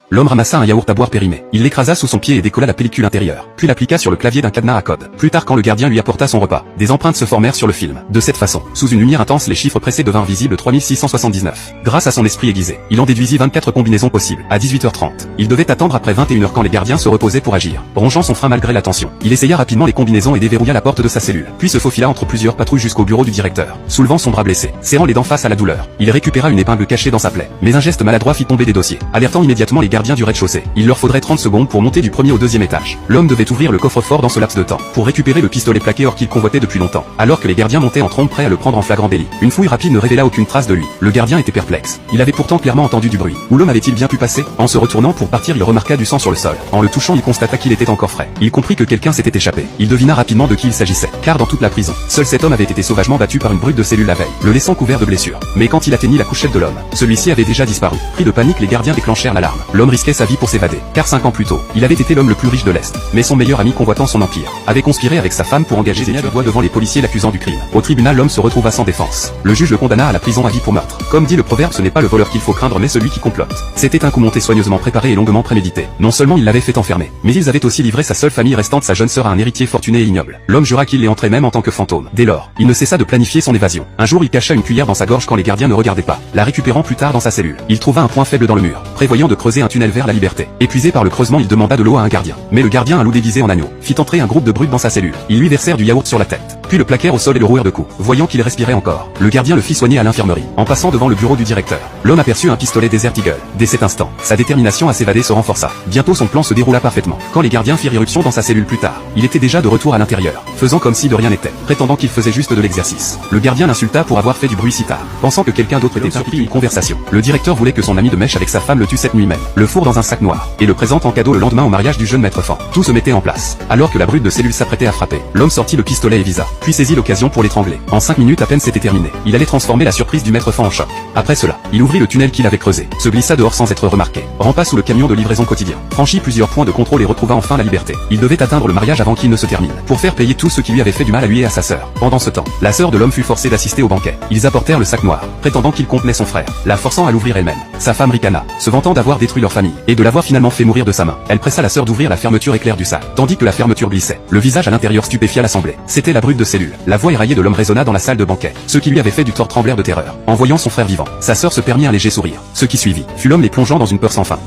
L'homme ramassa un yaourt à boire périmé. Il l'écrasa sous son pied et décolla la pellicule intérieure, puis l'appliqua sur le clavier d'un cadenas à code. Plus tard, quand le gardien lui apporta son repas, des empreintes se formèrent sur le film. De cette façon, sous une lumière intense, les chiffres pressés devinrent visibles 3679. Grâce à son esprit aiguisé, il en déduisit 24 combinaisons possibles. À 18h30, il devait attendre après 21h quand les gardiens se reposaient pour agir. Rongeant son frein malgré la tension, il essaya rapidement les combinaisons et déverrouilla la porte de sa cellule, puis se faufila entre plusieurs patrouilles jusqu'au bureau du directeur. Soulevant son bras blessé, serrant les dents face à la douleur, il récupéra une épingle cachée dans sa plaie. Mais un geste maladroit fit tomber des dossiers, alertant immédiatement les gardiens du rez-de-chaussée. Il leur faudrait 30 secondes pour monter du premier au deuxième étage. L'homme devait ouvrir le coffre-fort dans ce laps de temps, pour récupérer le pistolet plaqué or qu'il convoitait depuis longtemps. Alors que les gardiens montaient en trombe prêts à le prendre en flagrant délit, une fouille rapide ne révéla aucune trace de lui. Le gardien était perplexe. Il avait pourtant clairement entendu du bruit. Où l'homme avait-il bien pu passer? En se retournant pour partir, il remarqua du sang sur le sol. En le touchant, il constata qu'il était encore frais. Il comprit que quelqu'un s'était échappé. Il devina rapidement de qui il s'agissait, car dans toute la prison, seul cet homme avait été sauvagement battu par une brute de cellule la veille, le laissant couvert de blessures. Mais quand il atteignit la couchette de l'homme, celui-ci avait déjà disparu. Pris de panique, les gardiens déclenchèrent l'alarme. L'homme risquait sa vie pour s'évader, car 5 ans plus tôt, il avait été l'homme le plus riche de l'Est. Mais son meilleur ami convoitant son empire, avait conspiré avec sa femme pour engager des voix devant les policiers l'accusant du crime. Au tribunal, l'homme se retrouva sans défense. Le juge le condamna à la prison à vie pour meurtre. Comme dit le proverbe, ce n'est pas le voleur qu'il faut craindre mais celui qui complote. C'était un coup monté soigneusement préparé et longuement prémédité. Non seulement il l'avait fait enfermer, mais ils avaient aussi livré sa seule famille restante, sa jeune sœur, à un héritier fortuné et ignoble. L'homme jura qu'il les entrait même en tant que fantôme. Dès lors, il ne cessa de planifier son évasion. Un jour, il cacha une cuillère dans sa gorge quand les gardiens ne regardaient pas, la récupérant plus tard dans sa cellule. Il trouva un point faible dans le mur, prévoyant de creuser un tunnel vers la liberté. Épuisé par le creusement, il demanda de l'eau à un gardien. Mais le gardien, un loup déguisé en agneau, fit entrer un groupe de brutes dans sa cellule. Ils lui versèrent du yaourt sur la tête, puis le plaquèrent au sol et le rouèrent de coups. Voyant qu'il respirait encore, le gardien le fit soigner à l'infirmerie. En passant devant le bureau du directeur, l'homme aperçut un pistolet Desert Eagle. Dès cet instant, sa détermination à s'évader se renforça. Bientôt son plan se déroula parfaitement. Quand les gardiens firent irruption dans sa cellule plus tard, il était déjà de retour à l'intérieur, faisant comme si de rien n'était, prétendant qu'il faisait juste de l'exercice. Le gardien l'insulta pour avoir fait du bruit si tard, pensant que quelqu'un d'autre était surpris une conversation. Le directeur voulait que son ami de mèche avec sa femme le tue cette nuit même, le fourre dans un sac noir, et le présente en cadeau le lendemain au mariage du jeune maître Fan. Tout se mettait en place. Alors que la brute de cellule s'apprêtait à frapper, l'homme sortit le pistolet et visa, puis saisit l'occasion pour l'étrangler. En 5 minutes à peine c'était terminé. Il allait transformer la surprise du maître Fan en choc. Après cela, il ouvrit le tunnel qu'il avait creusé, se glissa dehors sans être remarqué, rampa sous le camion de livraison quotidien, franchit plusieurs points de contrôle et retrouva enfin la liberté. Il devait atteindre le mariage avant qu'il ne se termine, pour faire payer tout ce qui lui avait fait du mal à lui et à sa sœur. Pendant ce temps, la sœur de l'homme fut forcée d'assister au banquet. Ils apportèrent le sac noir, prétendant qu'il contenait son frère, la forçant à l'ouvrir elle-même. Sa femme ricana, se vantant d'avoir détruit leur famille, et de l'avoir finalement fait mourir de sa main. Elle pressa la sœur d'ouvrir la fermeture éclair du sac, tandis que la fermeture glissait. Le visage à l'intérieur stupéfia l'assemblée. C'était la brute de cellule. La voix éraillée de l'homme résonna dans la salle de banquet. Ceux qui lui avaient fait du tort tremblèrent de terreur. En voyant son frère vivant, sa sœur se permit un léger sourire. Ce qui suivit fut l'homme les plongeant dans une peur sans fin.